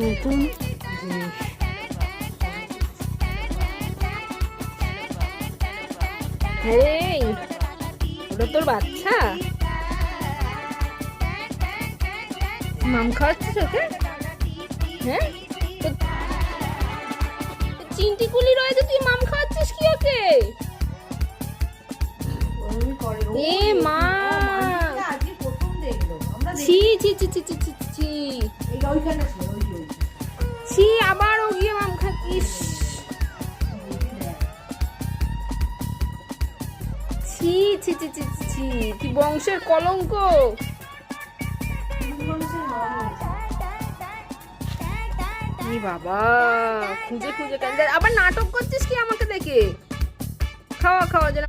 নতুন জিনিস। হ্যাঁ, ওটা তোর বাচ্চা? মাম খাওয়াচ্ছিস ওকে? হ্যাঁ, চিন্টি কুলি রয়েছে, তুই মাম খাওয়াচ্ছিস কি ওকে? এ মা, ছি ছি ছি ছি ছি ছি ছি ছি, আবার ও গিয়ে মাম খাচ্ছিস। ছি ছি ছি ছি ছি, কি বংশের কলঙ্ক। কি বাবা, খুঁজে খুঁজে আবার নাটক করছিস কি আমাকে দেখে? খাওয়া খাওয়া যেন।